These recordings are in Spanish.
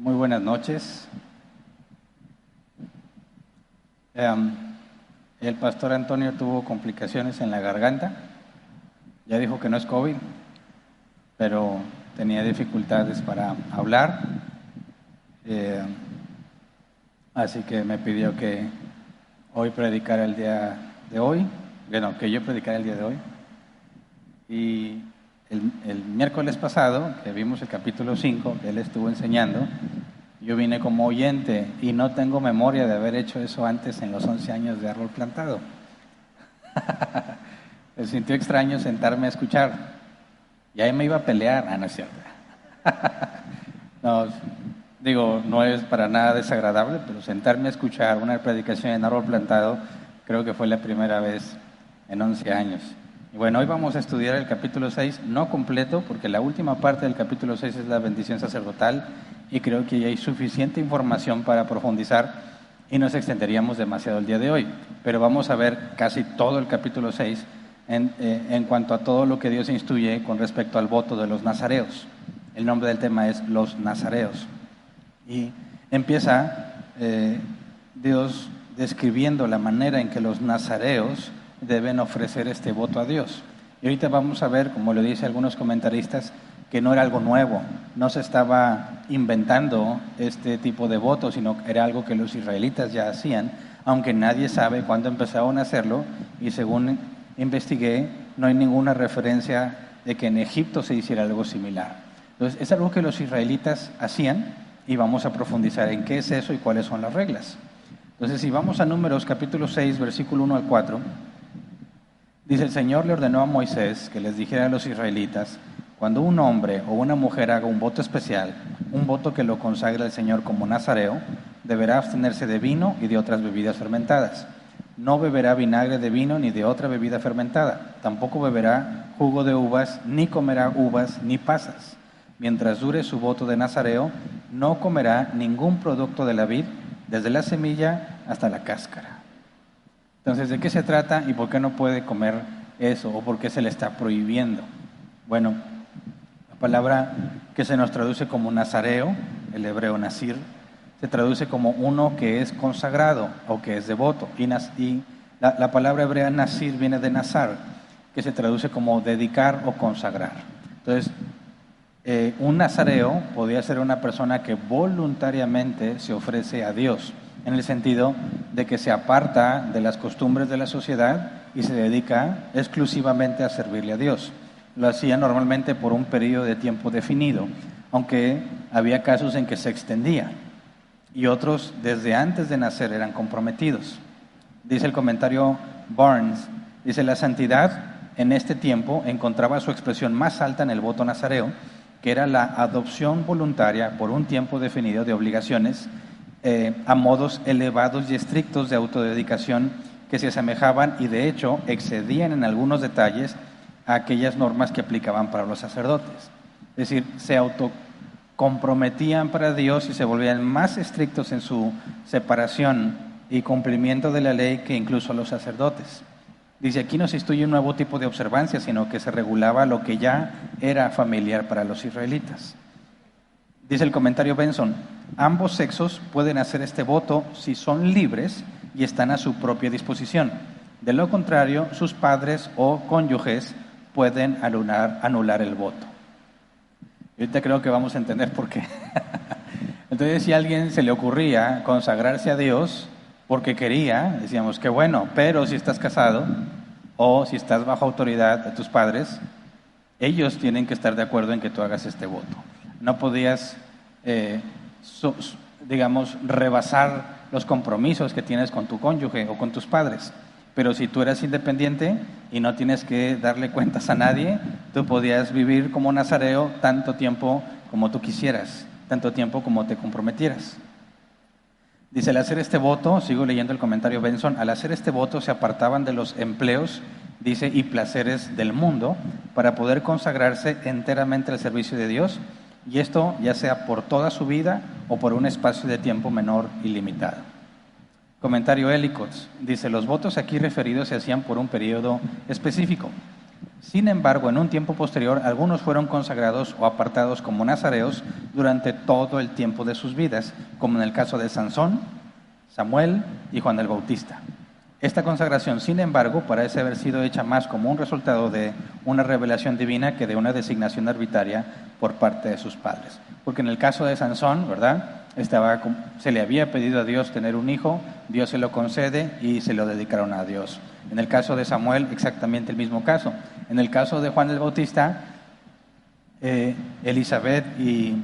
Muy buenas noches. El pastor Antonio tuvo complicaciones en la garganta. Ya dijo que no es COVID, pero tenía dificultades para hablar. Así que me pidió que hoy predicara el día de hoy. Bueno, que yo predicara el día de hoy. Y el miércoles pasado, que vimos el capítulo 5, que él estuvo enseñando, yo vine como oyente y no tengo memoria de haber hecho eso antes en los 11 años de árbol plantado. Me sintió extraño sentarme a escuchar. Y ahí me iba a pelear. No es cierto. No, digo, no es para nada desagradable, pero sentarme a escuchar una predicación en árbol plantado creo que fue la primera vez en 11 años. Y bueno, hoy vamos a estudiar el capítulo 6, no completo, porque la última parte del capítulo 6 es la bendición sacerdotal y creo que ya hay suficiente información para profundizar y nos extenderíamos demasiado el día de hoy. Pero vamos a ver casi todo el capítulo 6 en cuanto a todo lo que Dios instruye con respecto al voto de los nazareos. El nombre del tema es los nazareos. Y empieza Dios describiendo la manera en que los nazareos deben ofrecer este voto a Dios. Y ahorita vamos a ver, como lo dicen algunos comentaristas, que no era algo nuevo, no se estaba inventando este tipo de voto, sino que era algo que los israelitas ya hacían, aunque nadie sabe cuándo empezaron a hacerlo, y según investigué, no hay ninguna referencia de que en Egipto se hiciera algo similar. Entonces, es algo que los israelitas hacían, y vamos a profundizar en qué es eso y cuáles son las reglas. Entonces, si vamos a Números capítulo 6, versículo 1 al 4, dice: el Señor le ordenó a Moisés que les dijera a los israelitas: cuando un hombre o una mujer haga un voto especial, un voto que lo consagre al Señor como nazareo, deberá abstenerse de vino y de otras bebidas fermentadas. No beberá vinagre de vino ni de otra bebida fermentada. Tampoco beberá jugo de uvas, ni comerá uvas ni pasas. Mientras dure su voto de nazareo, no comerá ningún producto de la vid, desde la semilla hasta la cáscara. Entonces, ¿de qué se trata y por qué no puede comer eso o por qué se le está prohibiendo? Bueno, la palabra que se nos traduce como nazareo, el hebreo nazir, se traduce como uno que es consagrado o que es devoto. Y la palabra hebrea nazir viene de nazar, que se traduce como dedicar o consagrar. Entonces, un nazareo podía ser una persona que voluntariamente se ofrece a Dios, en el sentido de que se aparta de las costumbres de la sociedad y se dedica exclusivamente a servirle a Dios. Lo hacía normalmente por un periodo de tiempo definido, aunque había casos en que se extendía y otros desde antes de nacer eran comprometidos. Dice el comentario Barnes, dice: la santidad en este tiempo encontraba su expresión más alta en el voto nazareo, que era la adopción voluntaria por un tiempo definido de obligaciones a modos elevados y estrictos de autodedicación que se asemejaban y de hecho excedían en algunos detalles a aquellas normas que aplicaban para los sacerdotes. Es decir, se autocomprometían para Dios y se volvían más estrictos en su separación y cumplimiento de la ley que incluso los sacerdotes. Dice, aquí no se instituye un nuevo tipo de observancia, sino que se regulaba lo que ya era familiar para los israelitas. Dice el comentario Benson: ambos sexos pueden hacer este voto si son libres y están a su propia disposición. De lo contrario, sus padres o cónyuges pueden anular el voto. Y ahorita creo que vamos a entender por qué. Entonces, si a alguien se le ocurría consagrarse a Dios porque quería, decíamos que bueno, pero si estás casado o si estás bajo autoridad de tus padres, ellos tienen que estar de acuerdo en que tú hagas este voto. No podías, rebasar los compromisos que tienes con tu cónyuge o con tus padres. Pero si tú eras independiente y no tienes que darle cuentas a nadie, tú podías vivir como nazareo tanto tiempo como tú quisieras, tanto tiempo como te comprometieras. Dice, al hacer este voto, sigo leyendo el comentario Benson, al hacer este voto se apartaban de los empleos, dice, y placeres del mundo para poder consagrarse enteramente al servicio de Dios, y esto ya sea por toda su vida o por un espacio de tiempo menor y limitado. Comentario Ellicott, dice, los votos aquí referidos se hacían por un periodo específico. Sin embargo, en un tiempo posterior, algunos fueron consagrados o apartados como nazareos durante todo el tiempo de sus vidas, como en el caso de Sansón, Samuel y Juan el Bautista. Esta consagración, sin embargo, parece haber sido hecha más como un resultado de una revelación divina que de una designación arbitraria por parte de sus padres. Porque en el caso de Sansón, ¿verdad? Se le había pedido a Dios tener un hijo, Dios se lo concede y se lo dedicaron a Dios. En el caso de Samuel, exactamente el mismo caso. En el caso de Juan el Bautista, Elizabeth y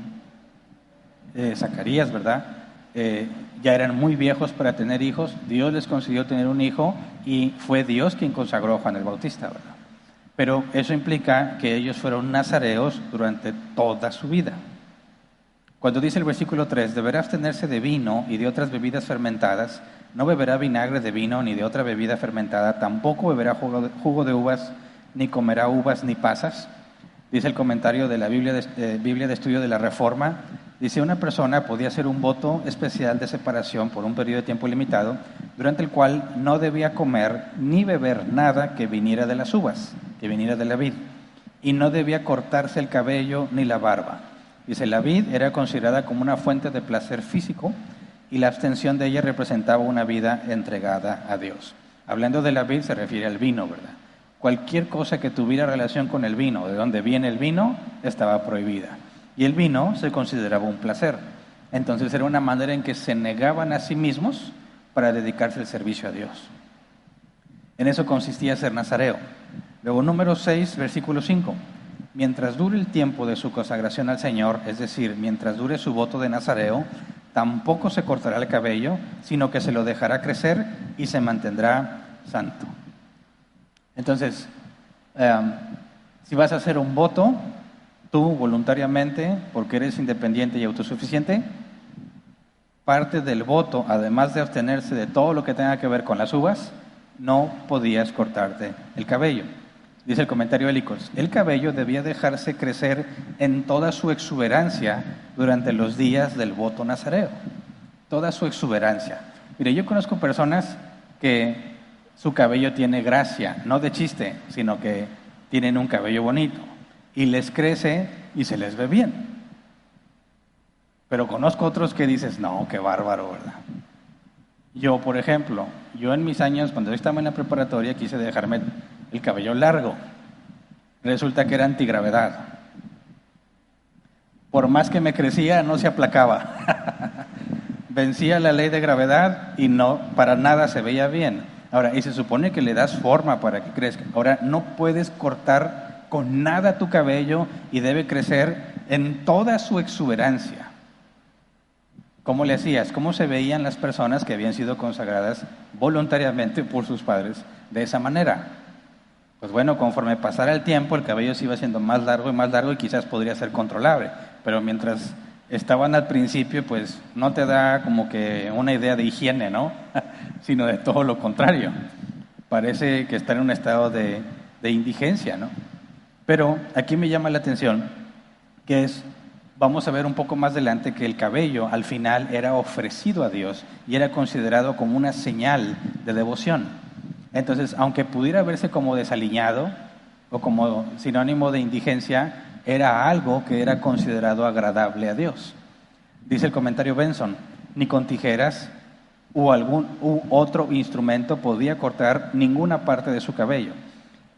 Zacarías, ¿verdad? Ya eran muy viejos para tener hijos, Dios les concedió tener un hijo y fue Dios quien consagró a Juan el Bautista, ¿verdad? Pero eso implica que ellos fueron nazareos durante toda su vida. Cuando dice el versículo 3, deberá abstenerse de vino y de otras bebidas fermentadas, no beberá vinagre de vino ni de otra bebida fermentada, tampoco beberá jugo de uvas, ni comerá uvas ni pasas. Dice el comentario de la Biblia de Estudio de la Reforma, dice, una persona podía hacer un voto especial de separación por un periodo de tiempo limitado, durante el cual no debía comer ni beber nada que viniera de las uvas, que viniera de la vid, y no debía cortarse el cabello ni la barba. Dice, la vid era considerada como una fuente de placer físico y la abstención de ella representaba una vida entregada a Dios. Hablando de la vid se refiere al vino, ¿verdad? Cualquier cosa que tuviera relación con el vino, de donde viene el vino, estaba prohibida. Y el vino se consideraba un placer. Entonces era una manera en que se negaban a sí mismos para dedicarse al servicio a Dios. En eso consistía ser nazareo. Luego, número 6, versículo 5. Mientras dure el tiempo de su consagración al Señor, es decir, mientras dure su voto de nazareo, tampoco se cortará el cabello, sino que se lo dejará crecer y se mantendrá santo. Entonces, si vas a hacer un voto, tú voluntariamente, porque eres independiente y autosuficiente, parte del voto, además de abstenerse de todo lo que tenga que ver con las uvas, no podías cortarte el cabello. Dice el comentario Helicos, el cabello debía dejarse crecer en toda su exuberancia durante los días del voto nazareo. Toda su exuberancia. Mire, yo conozco personas que su cabello tiene gracia, no de chiste, sino que tienen un cabello bonito y les crece y se les ve bien. Pero conozco otros que dices, no, qué bárbaro, ¿verdad? Yo, por ejemplo, en mis años, cuando yo estaba en la preparatoria, quise dejarme el cabello largo. Resulta que era antigravedad. Por más que me crecía, no se aplacaba. Vencía la ley de gravedad y no, para nada se veía bien. Ahora, y se supone que le das forma para que crezca. Ahora, no puedes cortar con nada tu cabello y debe crecer en toda su exuberancia. ¿Cómo le hacías? ¿Cómo se veían las personas que habían sido consagradas voluntariamente por sus padres de esa manera? Pues bueno, conforme pasara el tiempo, el cabello se iba haciendo más largo y quizás podría ser controlable. Pero mientras estaban al principio, pues no te da como que una idea de higiene, ¿no? Sino de todo lo contrario. Parece que está en un estado de indigencia, ¿no? Pero aquí me llama la atención que vamos a ver un poco más adelante que el cabello al final era ofrecido a Dios y era considerado como una señal de devoción. Entonces, aunque pudiera verse como desaliñado o como sinónimo de indigencia, era algo que era considerado agradable a Dios. Dice el comentario Benson, ni con tijeras u otro instrumento podía cortar ninguna parte de su cabello.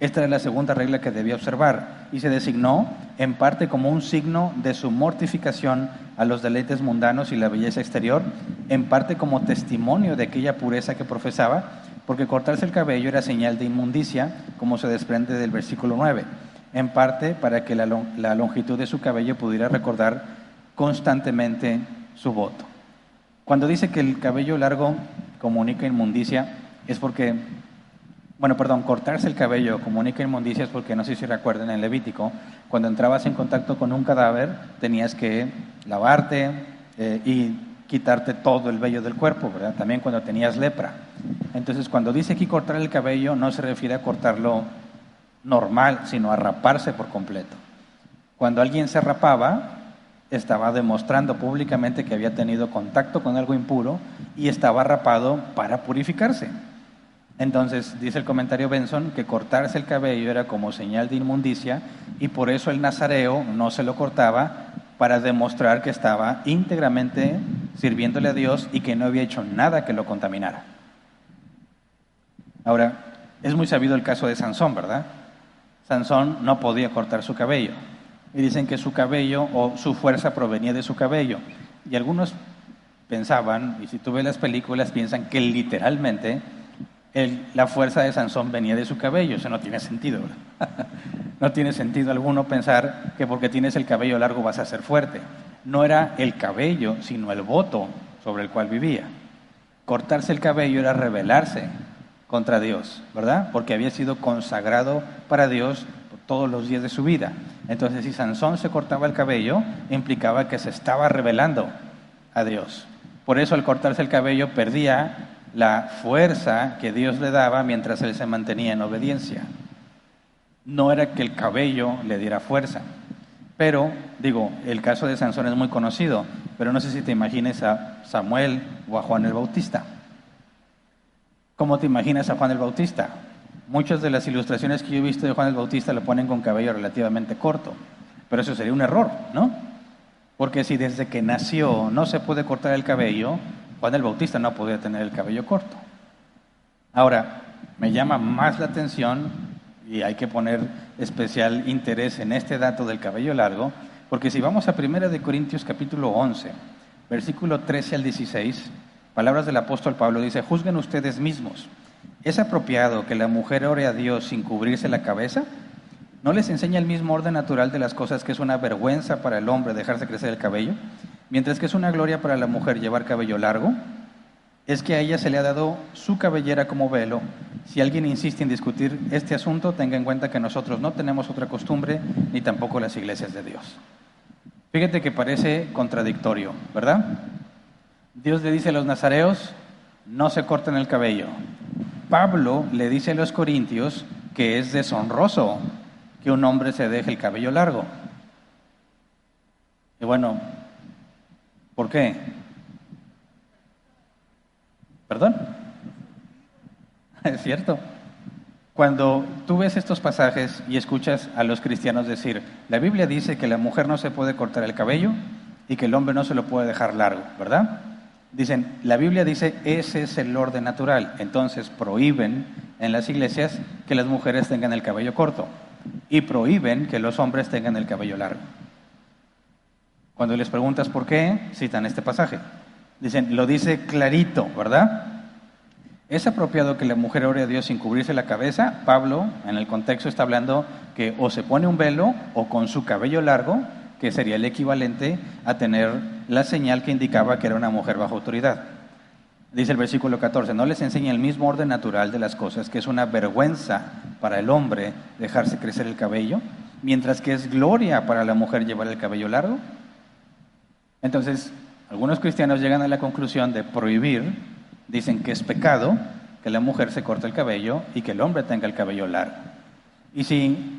Esta era la segunda regla que debía observar y se designó en parte como un signo de su mortificación a los deleites mundanos y la belleza exterior, en parte como testimonio de aquella pureza que profesaba, porque cortarse el cabello era señal de inmundicia, como se desprende del versículo 9, en parte para que la longitud de su cabello pudiera recordar constantemente su voto. Cuando dice que el cabello largo comunica inmundicia, es porque... cortarse el cabello comunica inmundicia es porque, no sé si recuerdan en Levítico, cuando entrabas en contacto con un cadáver, tenías que lavarte y quitarte todo el vello del cuerpo, ¿verdad? También cuando tenías lepra. Entonces, cuando dice aquí cortar el cabello, no se refiere a cortarlo normal, sino a raparse por completo. Cuando alguien se rapaba, estaba demostrando públicamente que había tenido contacto con algo impuro y estaba rapado para purificarse. Entonces, dice el comentario Benson que cortarse el cabello era como señal de inmundicia y por eso el nazareo no se lo cortaba para demostrar que estaba íntegramente sirviéndole a Dios y que no había hecho nada que lo contaminara. Ahora, es muy sabido el caso de Sansón, ¿verdad? Sansón no podía cortar su cabello. Y dicen que su cabello o su fuerza provenía de su cabello. Y algunos pensaban, y si tú ves las películas, piensan que literalmente la fuerza de Sansón venía de su cabello. Eso no tiene sentido, ¿verdad? No tiene sentido alguno pensar que porque tienes el cabello largo vas a ser fuerte. No era el cabello, sino el voto sobre el cual vivía. Cortarse el cabello era rebelarse contra Dios, ¿verdad? Porque había sido consagrado para Dios todos los días de su vida. Entonces, si Sansón se cortaba el cabello, implicaba que se estaba rebelando a Dios. Por eso, al cortarse el cabello, perdía la fuerza que Dios le daba mientras él se mantenía en obediencia. No era que el cabello le diera fuerza. Pero, el caso de Sansón es muy conocido, pero no sé si te imagines a Samuel o a Juan el Bautista. ¿Cómo te imaginas a Juan el Bautista? Muchas de las ilustraciones que yo he visto de Juan el Bautista lo ponen con cabello relativamente corto, pero eso sería un error, ¿no? Porque si desde que nació no se puede cortar el cabello, Juan el Bautista no podía tener el cabello corto. Ahora, me llama más la atención, y hay que poner especial interés en este dato del cabello largo, porque si vamos a 1 Corintios capítulo 11, versículo 13 al 16, palabras del apóstol Pablo, dice: juzguen ustedes mismos. ¿Es apropiado que la mujer ore a Dios sin cubrirse la cabeza? ¿No les enseña el mismo orden natural de las cosas que es una vergüenza para el hombre dejarse crecer el cabello, mientras que es una gloria para la mujer llevar cabello largo? Es que a ella se le ha dado su cabellera como velo. Si alguien insiste en discutir este asunto, tenga en cuenta que nosotros no tenemos otra costumbre, ni tampoco las iglesias de Dios. Fíjate que parece contradictorio, ¿verdad? Dios le dice a los nazareos: no se corten el cabello. Pablo le dice a los corintios que es deshonroso que un hombre se deje el cabello largo. Y bueno, ¿por qué? ¿Perdón? Es cierto. Cuando tú ves estos pasajes y escuchas a los cristianos decir: la Biblia dice que la mujer no se puede cortar el cabello y que el hombre no se lo puede dejar largo, ¿verdad? Dicen, la Biblia dice, ese es el orden natural. Entonces prohíben en las iglesias que las mujeres tengan el cabello corto y prohíben que los hombres tengan el cabello largo. Cuando les preguntas por qué, citan este pasaje. Dicen, lo dice clarito, ¿verdad? ¿Es apropiado que la mujer ore a Dios sin cubrirse la cabeza? Pablo, en el contexto, está hablando que o se pone un velo o con su cabello largo, que sería el equivalente a tener la señal que indicaba que era una mujer bajo autoridad. Dice el versículo 14, no les enseña el mismo orden natural de las cosas, que es una vergüenza para el hombre dejarse crecer el cabello, mientras que es gloria para la mujer llevar el cabello largo. Entonces, algunos cristianos llegan a la conclusión de prohibir, dicen que es pecado que la mujer se corte el cabello y que el hombre tenga el cabello largo. Y si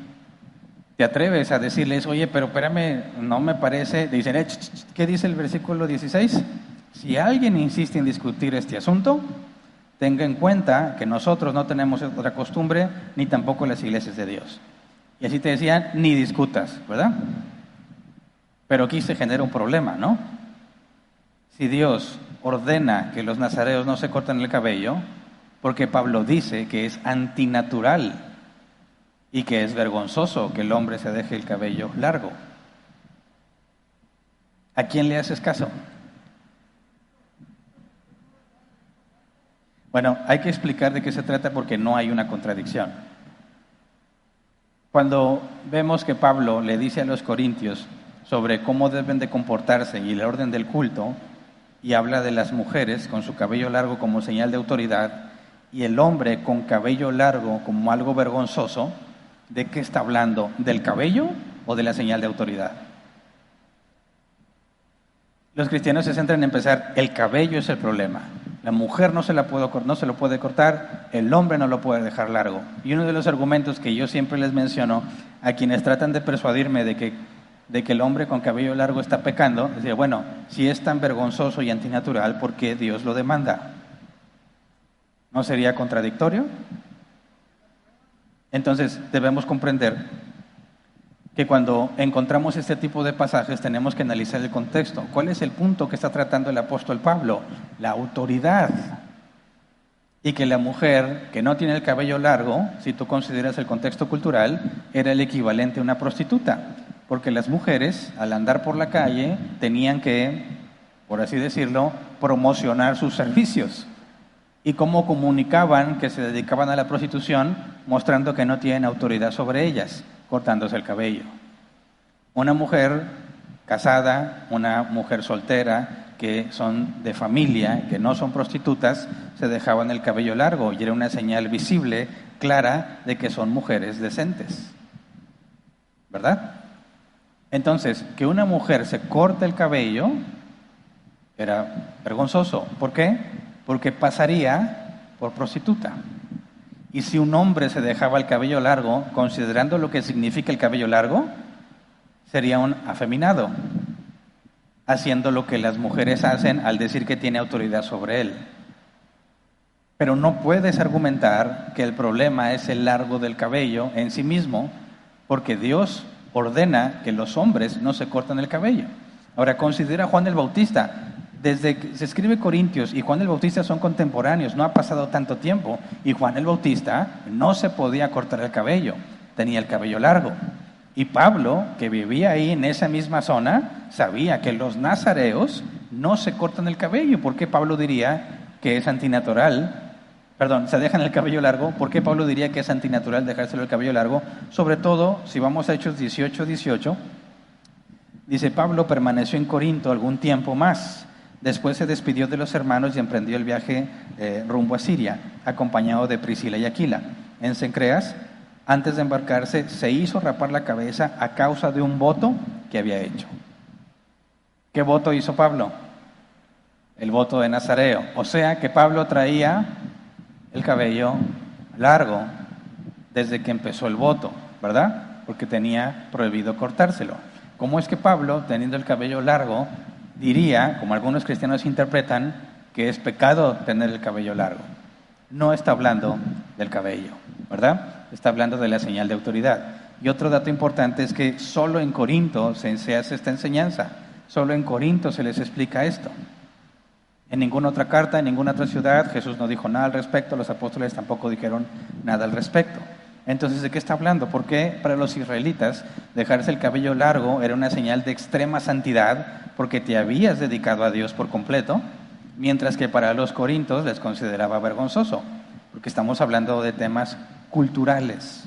te atreves a decirles, oye, pero espérame, no me parece, dicen, ¿qué dice el versículo 16? Si alguien insiste en discutir este asunto, tenga en cuenta que nosotros no tenemos otra costumbre, ni tampoco las iglesias de Dios. Y así te decían, ni discutas, ¿verdad? Pero aquí se genera un problema, ¿no? Si Dios ordena que los nazareos no se corten el cabello, porque Pablo dice que es antinatural y que es vergonzoso que el hombre se deje el cabello largo, ¿a quién le haces caso? Bueno, hay que explicar de qué se trata porque no hay una contradicción. Cuando vemos que Pablo le dice a los corintios sobre cómo deben de comportarse y el orden del culto, y habla de las mujeres con su cabello largo como señal de autoridad y el hombre con cabello largo como algo vergonzoso, ¿de qué está hablando? ¿Del cabello o de la señal de autoridad? Los cristianos se centran en pensar, el cabello es el problema. La mujer no se lo puede cortar, el hombre no lo puede dejar largo. Y uno de los argumentos que yo siempre les menciono a quienes tratan de persuadirme de que el hombre con cabello largo está pecando, es decir, bueno, si es tan vergonzoso y antinatural, ¿por qué Dios lo demanda? ¿No sería contradictorio? Entonces, debemos comprender que cuando encontramos este tipo de pasajes tenemos que analizar el contexto. ¿Cuál es el punto que está tratando el apóstol Pablo? La autoridad. Y que la mujer que no tiene el cabello largo, si tú consideras el contexto cultural, era el equivalente a una prostituta. Porque las mujeres, al andar por la calle, tenían que, por así decirlo, promocionar sus servicios. ¿Y cómo comunicaban que se dedicaban a la prostitución? Mostrando que no tienen autoridad sobre ellas, cortándose el cabello. Una mujer casada, una mujer soltera, que son de familia, que no son prostitutas, se dejaban el cabello largo y era una señal visible, clara, de que son mujeres decentes. ¿Verdad? Entonces, que una mujer se corte el cabello era vergonzoso. ¿Por qué? Porque pasaría por prostituta. Y si un hombre se dejaba el cabello largo, considerando lo que significa el cabello largo, sería un afeminado, haciendo lo que las mujeres hacen al decir que tiene autoridad sobre él. Pero no puedes argumentar que el problema es el largo del cabello en sí mismo, porque Dios ordena que los hombres no se corten el cabello. Ahora, considera a Juan el Bautista. Desde que se escribe Corintios y Juan el Bautista son contemporáneos, no ha pasado tanto tiempo, y Juan el Bautista no se podía cortar el cabello, tenía el cabello largo. Y Pablo, que vivía ahí en esa misma zona, sabía que los nazareos no se cortan el cabello. ¿Por qué Pablo diría que es antinatural? Perdón, se dejan el cabello largo. ¿Por qué Pablo diría que es antinatural dejárselo el cabello largo? Sobre todo, si vamos a Hechos 18, dice, Pablo permaneció en Corinto algún tiempo más. Después se despidió de los hermanos y emprendió el viaje rumbo a Siria, acompañado de Priscila y Aquila. En Cencreas, antes de embarcarse, se hizo rapar la cabeza a causa de un voto que había hecho. ¿Qué voto hizo Pablo? El voto de Nazareo. O sea que Pablo traía el cabello largo desde que empezó el voto, ¿verdad? Porque tenía prohibido cortárselo. ¿Cómo es que Pablo, teniendo el cabello largo, diría, como algunos cristianos interpretan, que es pecado tener el cabello largo? No está hablando del cabello, ¿verdad? Está hablando de la señal de autoridad. Y otro dato importante es que solo en Corinto se hace esta enseñanza. Solo en Corinto se les explica esto. En ninguna otra carta, en ninguna otra ciudad, Jesús no dijo nada al respecto, los apóstoles tampoco dijeron nada al respecto. Entonces, ¿de qué está hablando? Porque para los israelitas dejarse el cabello largo era una señal de extrema santidad porque te habías dedicado a Dios por completo, mientras que para los corintios les consideraba vergonzoso, porque estamos hablando de temas culturales,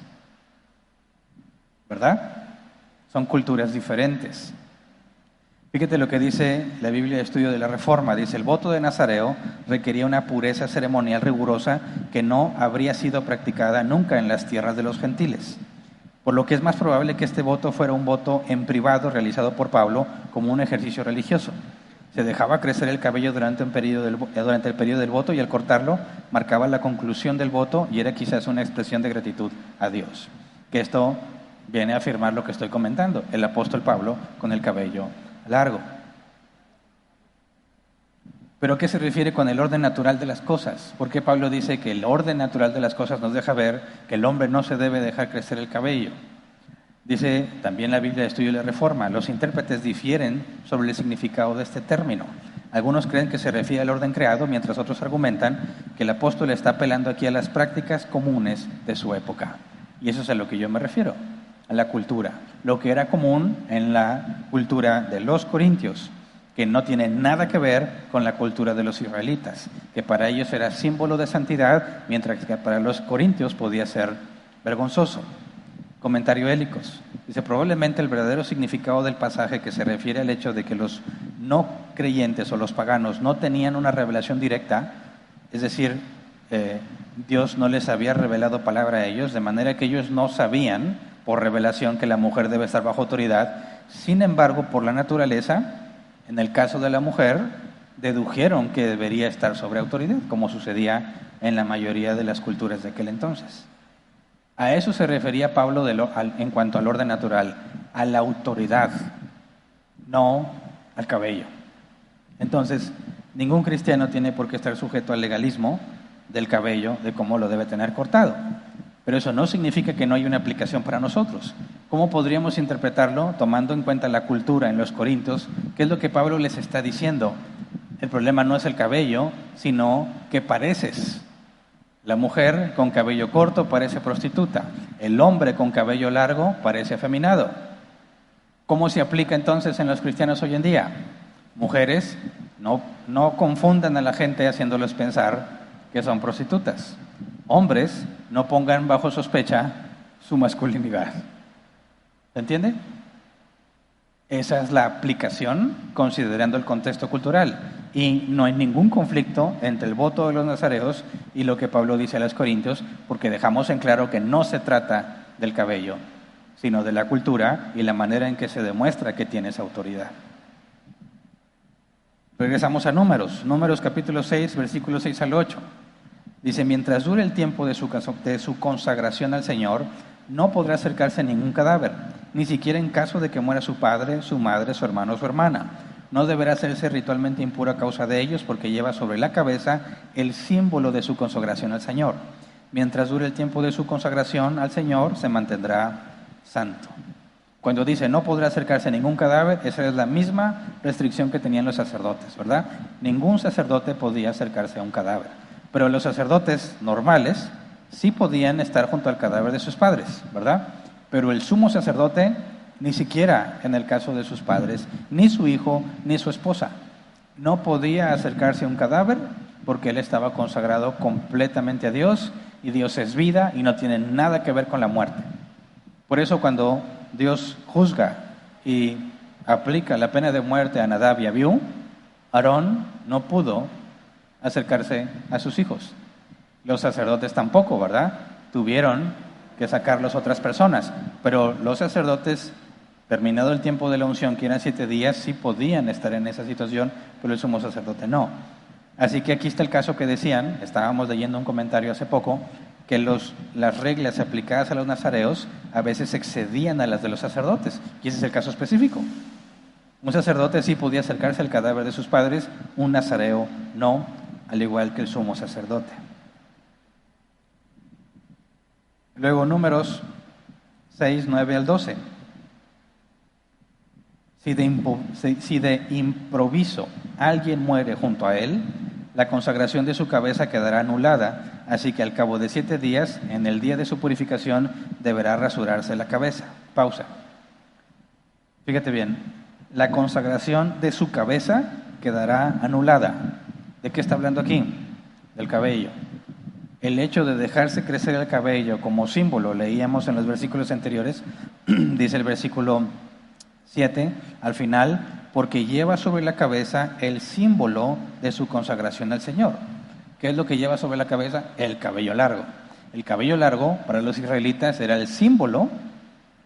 ¿verdad? Son culturas diferentes. Fíjate lo que dice la Biblia de Estudio de la Reforma. Dice, el voto de Nazareo requería una pureza ceremonial rigurosa que no habría sido practicada nunca en las tierras de los gentiles. Por lo que es más probable que este voto fuera un voto en privado realizado por Pablo como un ejercicio religioso. Se dejaba crecer el cabello durante el periodo del voto y al cortarlo marcaba la conclusión del voto y era quizás una expresión de gratitud a Dios. Que esto viene a afirmar lo que estoy comentando, el apóstol Pablo con el cabello largo. ¿Pero a qué se refiere con el orden natural de las cosas? ¿Por qué Pablo dice que el orden natural de las cosas nos deja ver que el hombre no se debe dejar crecer el cabello? Dice también la Biblia de Estudio de la Reforma, los intérpretes difieren sobre el significado de este término. Algunos creen que se refiere al orden creado, mientras otros argumentan que el apóstol está apelando aquí a las prácticas comunes de su época. Y eso es a lo que yo me refiero, a la cultura. Lo que era común en la cultura de los corintios, que no tiene nada que ver con la cultura de los israelitas, que para ellos era símbolo de santidad, mientras que para los corintios podía ser vergonzoso. Comentario Hélicos. Dice, probablemente el verdadero significado del pasaje que se refiere al hecho de que los no creyentes o los paganos no tenían una revelación directa, es decir, Dios no les había revelado palabra a ellos, de manera que ellos no sabían por revelación que la mujer debe estar bajo autoridad. Sin embargo, por la naturaleza, en el caso de la mujer, dedujeron que debería estar sobre autoridad, como sucedía en la mayoría de las culturas de aquel entonces. A eso se refería Pablo en cuanto al orden natural, a la autoridad, no al cabello. Entonces, ningún cristiano tiene por qué estar sujeto al legalismo, del cabello, de cómo lo debe tener cortado. Pero eso no significa que no haya una aplicación para nosotros. ¿Cómo podríamos interpretarlo tomando en cuenta la cultura en los Corintios? ¿Qué es lo que Pablo les está diciendo? El problema no es el cabello, sino que pareces. La mujer con cabello corto parece prostituta. El hombre con cabello largo parece afeminado. ¿Cómo se aplica entonces en los cristianos hoy en día? Mujeres, no confundan a la gente haciéndoles pensar que son prostitutas. Hombres, no pongan bajo sospecha su masculinidad. ¿Se entiende? Esa es la aplicación considerando el contexto cultural. Y no hay ningún conflicto entre el voto de los nazareos y lo que Pablo dice a los Corintios, porque dejamos en claro que no se trata del cabello, sino de la cultura y la manera en que se demuestra que tienes autoridad. Regresamos a Números capítulo 6, versículos 6 al 8. Dice, mientras dure el tiempo de su consagración al Señor, no podrá acercarse a ningún cadáver, ni siquiera en caso de que muera su padre, su madre, su hermano o su hermana. No deberá hacerse ritualmente impuro a causa de ellos, porque lleva sobre la cabeza el símbolo de su consagración al Señor. Mientras dure el tiempo de su consagración al Señor, se mantendrá santo. Cuando dice no podrá acercarse a ningún cadáver, esa es la misma restricción que tenían los sacerdotes, ¿verdad? Ningún sacerdote podía acercarse a un cadáver. Pero los sacerdotes normales sí podían estar junto al cadáver de sus padres, ¿verdad? Pero el sumo sacerdote, ni siquiera en el caso de sus padres, ni su hijo, ni su esposa, no podía acercarse a un cadáver porque él estaba consagrado completamente a Dios, y Dios es vida y no tiene nada que ver con la muerte. Por eso cuando Dios juzga y aplica la pena de muerte a Nadab y Abiú, Aarón no pudo acercarse a sus hijos. Los sacerdotes tampoco, ¿verdad? Tuvieron que sacarlos otras personas, pero los sacerdotes, terminado el tiempo de la unción, que eran 7 días, sí podían estar en esa situación, pero el sumo sacerdote no. Así que aquí está el caso que decían, estábamos leyendo un comentario hace poco, que las reglas aplicadas a los nazareos a veces excedían a las de los sacerdotes, y ese es el caso específico. Un sacerdote sí podía acercarse al cadáver de sus padres, un nazareo no, al igual que el sumo sacerdote. Luego Números 6, 9 al 12. Si de improviso alguien muere junto a él, la consagración de su cabeza quedará anulada, así que al cabo de 7 días, en el día de su purificación, deberá rasurarse la cabeza. Pausa. Fíjate bien, la consagración de su cabeza quedará anulada. ¿De qué está hablando aquí? Del cabello. El hecho de dejarse crecer el cabello como símbolo, leíamos en los versículos anteriores, dice el versículo 7, al final, porque lleva sobre la cabeza el símbolo de su consagración al Señor. ¿Qué es lo que lleva sobre la cabeza? El cabello largo. El cabello largo para los israelitas era el símbolo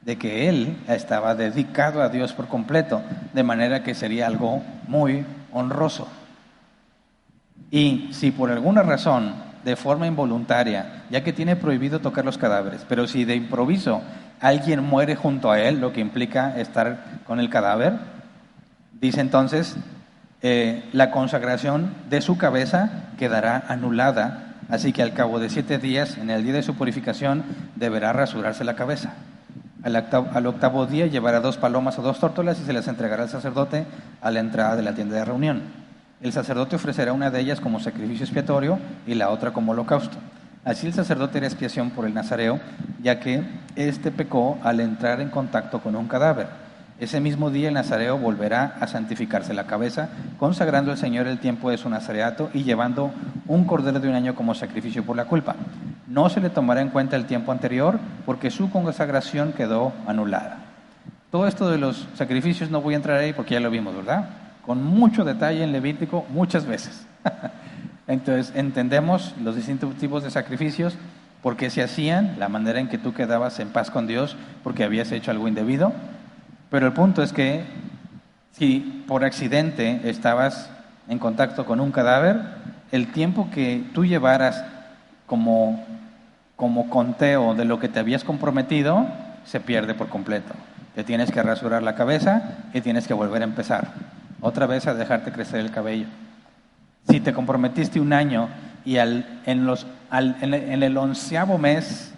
de que él estaba dedicado a Dios por completo, de manera que sería algo muy honroso. Y si por alguna razón, de forma involuntaria, ya que tiene prohibido tocar los cadáveres, pero si de improviso alguien muere junto a él, lo que implica estar con el cadáver, dice entonces, la consagración de su cabeza quedará anulada, así que al cabo de 7 días, en el día de su purificación, deberá rasurarse la cabeza. Al octavo día llevará 2 palomas o 2 tórtolas y se las entregará al sacerdote a la entrada de la tienda de reunión. El sacerdote ofrecerá una de ellas como sacrificio expiatorio y la otra como holocausto. Así el sacerdote hará expiación por el nazareo, ya que éste pecó al entrar en contacto con un cadáver. Ese mismo día el nazareo volverá a santificarse la cabeza, consagrando al Señor el tiempo de su nazareato y llevando un cordero de 1 año como sacrificio por la culpa. No se le tomará en cuenta el tiempo anterior, porque su consagración quedó anulada. Todo esto de los sacrificios no voy a entrar ahí porque ya lo vimos, ¿verdad? Con mucho detalle en Levítico, muchas veces. Entonces, entendemos los distintos tipos de sacrificios, por qué se hacían, la manera en que tú quedabas en paz con Dios, porque habías hecho algo indebido. Pero el punto es que si por accidente estabas en contacto con un cadáver, el tiempo que tú llevaras como conteo de lo que te habías comprometido, se pierde por completo. Te tienes que rasurar la cabeza y tienes que volver a empezar. Otra vez a dejarte crecer el cabello. Si te comprometiste 1 año y en el 11º mes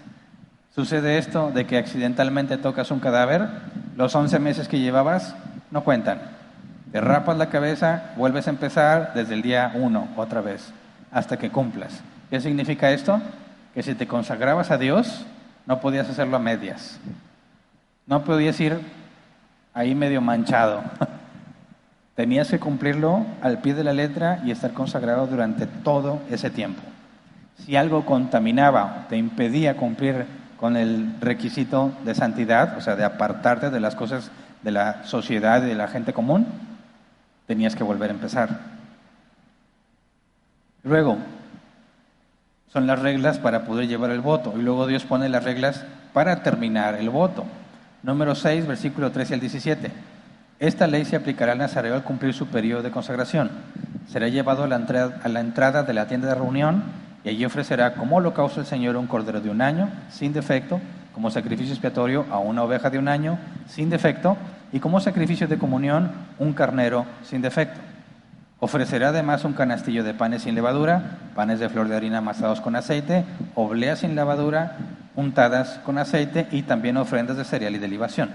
sucede esto de que accidentalmente tocas un cadáver, los 11 meses que llevabas no cuentan. Te rapas la cabeza, vuelves a empezar desde el día 1 otra vez, hasta que cumplas. ¿Qué significa esto? Que si te consagrabas a Dios, no podías hacerlo a medias. No podías ir ahí medio manchado. Tenías que cumplirlo al pie de la letra y estar consagrado durante todo ese tiempo. Si algo contaminaba, te impedía cumplir con el requisito de santidad, o sea, de apartarte de las cosas de la sociedad y de la gente común, tenías que volver a empezar. Luego, son las reglas para poder llevar el voto, y luego Dios pone las reglas para terminar el voto. Número 6, versículo 13 al 17. Esta ley se aplicará al nazareo al cumplir su periodo de consagración. Será llevado a la entrada de la tienda de reunión y allí ofrecerá como holocausto al Señor un cordero de 1 año, sin defecto, como sacrificio expiatorio a una oveja de 1 año, sin defecto, y como sacrificio de comunión, un carnero sin defecto. Ofrecerá además un canastillo de panes sin levadura, panes de flor de harina amasados con aceite, obleas sin levadura, untadas con aceite, y también ofrendas de cereal y de libación.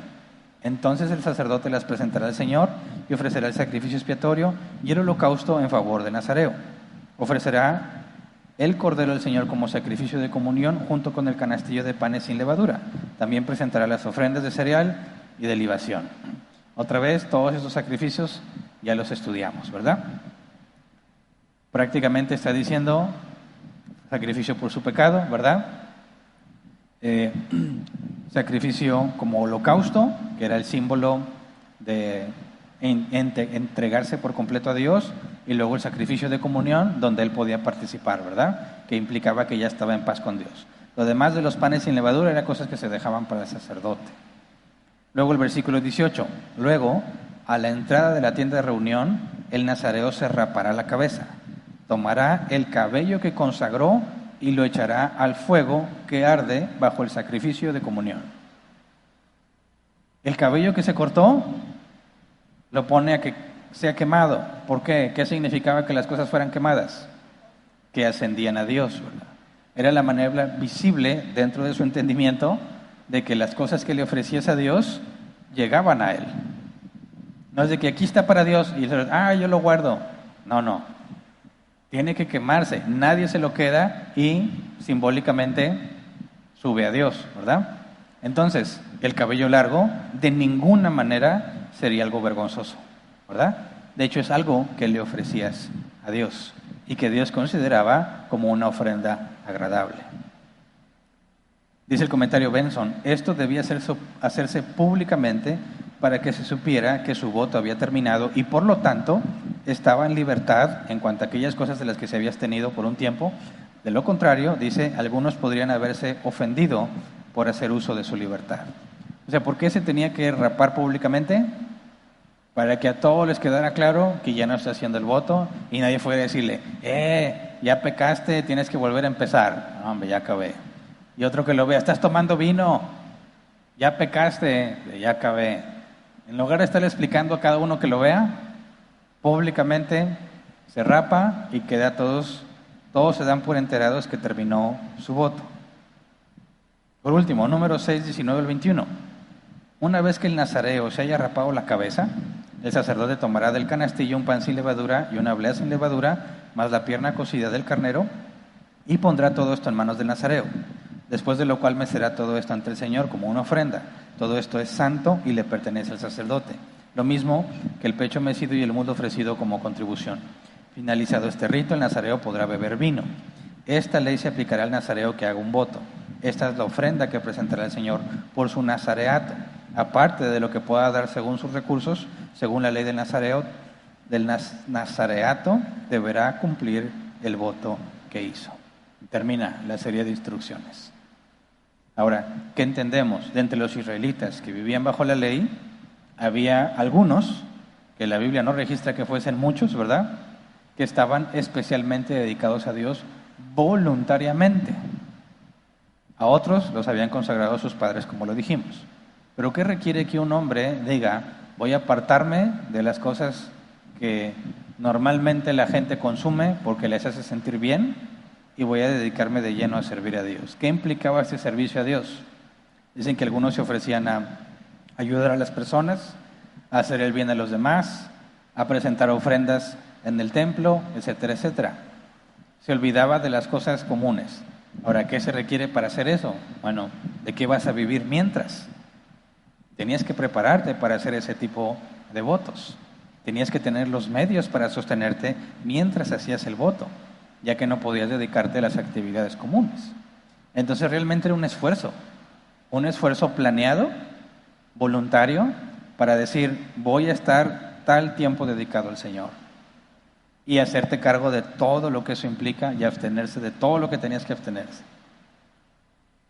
Entonces el sacerdote las presentará al Señor y ofrecerá el sacrificio expiatorio y el holocausto en favor del nazareo. Ofrecerá el cordero del Señor como sacrificio de comunión junto con el canastillo de panes sin levadura. También presentará las ofrendas de cereal y de libación. Otra vez, todos estos sacrificios ya los estudiamos, ¿verdad? Prácticamente está diciendo sacrificio por su pecado, ¿verdad? Sacrificio como holocausto, que era el símbolo de entregarse por completo a Dios, y luego el sacrificio de comunión, donde él podía participar, ¿verdad? Que implicaba que ya estaba en paz con Dios. Lo demás de los panes sin levadura eran cosas que se dejaban para el sacerdote. Luego el versículo 18. Luego, a la entrada de la tienda de reunión, el nazareo se rapará la cabeza, tomará el cabello que consagró y lo echará al fuego que arde bajo el sacrificio de comunión. El cabello que se cortó lo pone a que sea quemado. ¿Por qué? ¿Qué significaba que las cosas fueran quemadas? Que ascendían a Dios, ¿verdad? Era la manera visible dentro de su entendimiento de que las cosas que le ofrecías a Dios llegaban a Él. No es de que aquí está para Dios y yo lo guardo. No. Tiene que quemarse. Nadie se lo queda y simbólicamente sube a Dios, ¿verdad? Entonces, el cabello largo de ninguna manera sería algo vergonzoso, ¿verdad? De hecho, es algo que le ofrecías a Dios y que Dios consideraba como una ofrenda agradable. Dice el comentario Benson, esto debía hacerse públicamente para que se supiera que su voto había terminado y por lo tanto estaba en libertad en cuanto a aquellas cosas de las que se había abstenido por un tiempo. De lo contrario, dice, algunos podrían haberse ofendido por hacer uso de su libertad. O sea, ¿por qué se tenía que rapar públicamente? Para que a todos les quedara claro que ya no está haciendo el voto y nadie fuera a decirle, ya pecaste, tienes que volver a empezar. No, hombre, ya acabé. Y otro que lo vea, estás tomando vino, ya pecaste, ya acabé. En lugar de estarle explicando a cada uno que lo vea, públicamente se rapa y queda todos se dan por enterados que terminó su voto. Por último, número 6, 19 al 21. Una vez que el nazareo se haya rapado la cabeza, el sacerdote tomará del canastillo un pan sin levadura y una oblea sin levadura, más la pierna cocida del carnero, y pondrá todo esto en manos del nazareo. Después de lo cual mecerá todo esto ante el Señor como una ofrenda. Todo esto es santo y le pertenece al sacerdote. Lo mismo que el pecho mecido y el muslo ofrecido como contribución. Finalizado este rito, el nazareo podrá beber vino. Esta ley se aplicará al nazareo que haga un voto. Esta es la ofrenda que presentará el Señor por su nazareato, aparte de lo que pueda dar según sus recursos, según la ley del nazareo, del nazareato, deberá cumplir el voto que hizo. Termina la serie de instrucciones. Ahora, ¿qué entendemos? De entre los israelitas que vivían bajo la ley, había algunos, que la Biblia no registra que fuesen muchos, ¿verdad?, que estaban especialmente dedicados a Dios voluntariamente. A otros los habían consagrado a sus padres, como lo dijimos. Pero ¿qué requiere que un hombre diga, voy a apartarme de las cosas que normalmente la gente consume porque les hace sentir bien y voy a dedicarme de lleno a servir a Dios. ¿Qué implicaba este servicio a Dios? Dicen que algunos se ofrecían a ayudar a las personas, a hacer el bien a los demás, a presentar ofrendas en el templo, etcétera, etcétera. Se olvidaba de las cosas comunes. Ahora, ¿qué se requiere para hacer eso? Bueno, ¿de qué vas a vivir mientras? Tenías que prepararte para hacer ese tipo de votos. Tenías que tener los medios para sostenerte mientras hacías el voto, ya que no podías dedicarte a las actividades comunes. Entonces realmente era un esfuerzo planeado, voluntario, para decir, voy a estar tal tiempo dedicado al Señor. Y hacerte cargo de todo lo que eso implica y abstenerse de todo lo que tenías que abstenerse.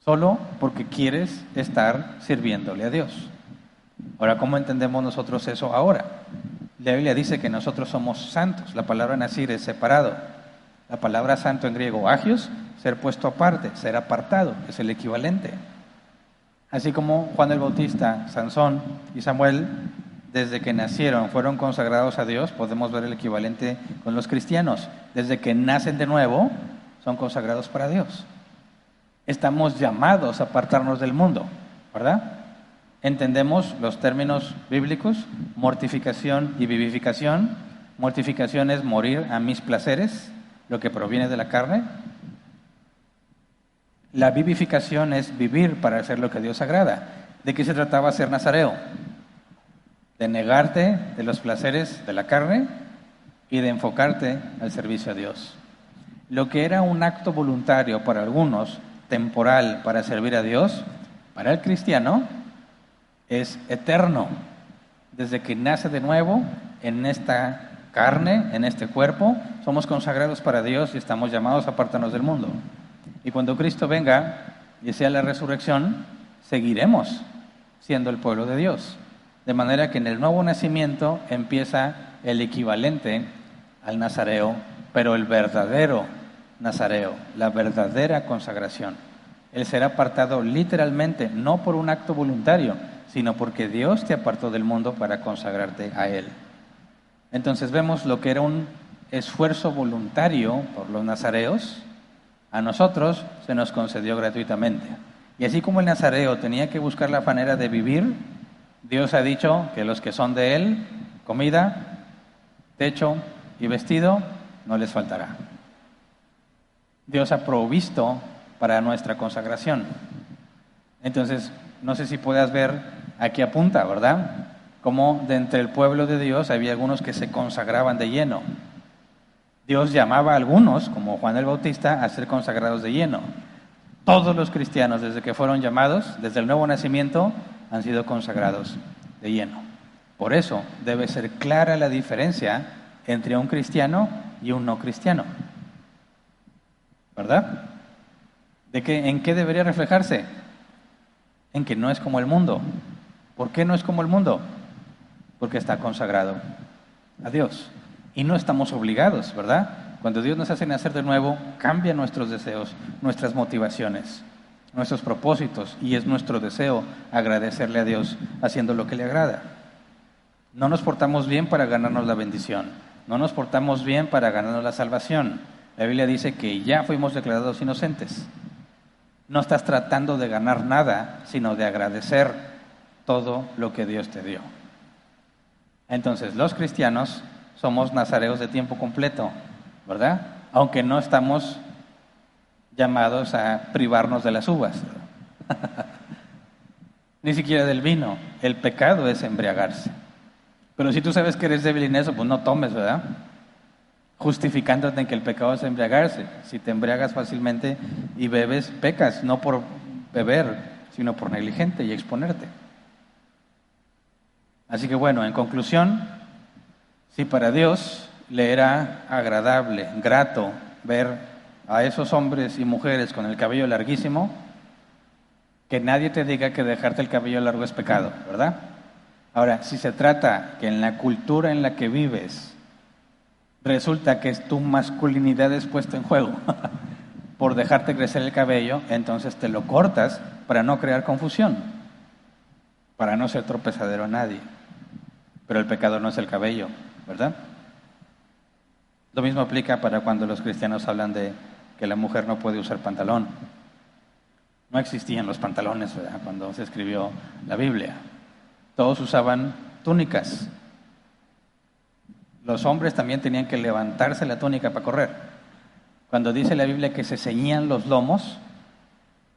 Solo porque quieres estar sirviéndole a Dios. Ahora, ¿cómo entendemos nosotros eso ahora? La Biblia dice que nosotros somos santos. La palabra nazir es separado. La palabra santo en griego, agios, ser puesto aparte, ser apartado, es el equivalente. Así como Juan el Bautista, Sansón y Samuel, desde que nacieron fueron consagrados a Dios, podemos ver el equivalente con los cristianos. Desde que nacen de nuevo, son consagrados para Dios. Estamos llamados a apartarnos del mundo, ¿verdad? Entendemos los términos bíblicos, mortificación y vivificación. Mortificación es morir a mis placeres, lo que proviene de la carne. La vivificación es vivir para hacer lo que a Dios agrada. ¿De qué se trataba ser nazareo? De negarte de los placeres de la carne y de enfocarte al servicio a Dios. Lo que era un acto voluntario para algunos, temporal para servir a Dios, para el cristiano es eterno. Desde que nace de nuevo en esta carne, en este cuerpo, somos consagrados para Dios y estamos llamados a apartarnos del mundo. Y cuando Cristo venga y sea la resurrección, seguiremos siendo el pueblo de Dios. De manera que en el nuevo nacimiento empieza el equivalente al nazareo, pero el verdadero nazareo, la verdadera consagración. El ser apartado literalmente, no por un acto voluntario, sino porque Dios te apartó del mundo para consagrarte a Él. Entonces vemos lo que era un esfuerzo voluntario por los nazareos, a nosotros se nos concedió gratuitamente. Y así como el nazareo tenía que buscar la manera de vivir, Dios ha dicho que los que son de Él, comida, techo y vestido, no les faltará. Dios ha provisto para nuestra consagración. Entonces, no sé si puedas ver, aquí apunta, ¿verdad? Como de entre el pueblo de Dios había algunos que se consagraban de lleno. Dios llamaba a algunos, como Juan el Bautista, a ser consagrados de lleno. Todos los cristianos, desde que fueron llamados, desde el nuevo nacimiento, han sido consagrados de lleno. Por eso debe ser clara la diferencia entre un cristiano y un no cristiano. ¿Verdad? ¿En qué debería reflejarse? En que no es como el mundo. ¿Por qué no es como el mundo? Porque está consagrado a Dios. Y no estamos obligados, ¿verdad? Cuando Dios nos hace nacer de nuevo, cambia nuestros deseos, nuestras motivaciones, nuestros propósitos, y es nuestro deseo agradecerle a Dios haciendo lo que le agrada. No nos portamos bien para ganarnos la bendición, no nos portamos bien para ganarnos la salvación. La Biblia dice que ya fuimos declarados inocentes. No estás tratando de ganar nada, sino de agradecer todo lo que Dios te dio. Entonces, los cristianos somos nazareos de tiempo completo, ¿verdad? Aunque no estamos llamados a privarnos de las uvas, ni siquiera del vino. El pecado es embriagarse. Pero si tú sabes que eres débil en eso, pues no tomes, ¿verdad? Justificándote en que el pecado es embriagarse. Si te embriagas fácilmente y bebes, pecas, no por beber, sino por negligente y exponerte. Así que bueno, en conclusión, si para Dios le era agradable, grato ver a esos hombres y mujeres con el cabello larguísimo, que nadie te diga que dejarte el cabello largo es pecado, ¿verdad? Ahora, si se trata que en la cultura en la que vives resulta que tu masculinidad es puesta en juego por dejarte crecer el cabello, entonces te lo cortas para no crear confusión, para no ser tropezadero a nadie. Pero el pecado no es el cabello, ¿verdad? Lo mismo aplica para cuando los cristianos hablan de que la mujer no puede usar pantalón. No existían los pantalones, ¿verdad?, cuando se escribió la Biblia. Todos usaban túnicas. Los hombres también tenían que levantarse la túnica para correr. Cuando dice la Biblia que se ceñían los lomos,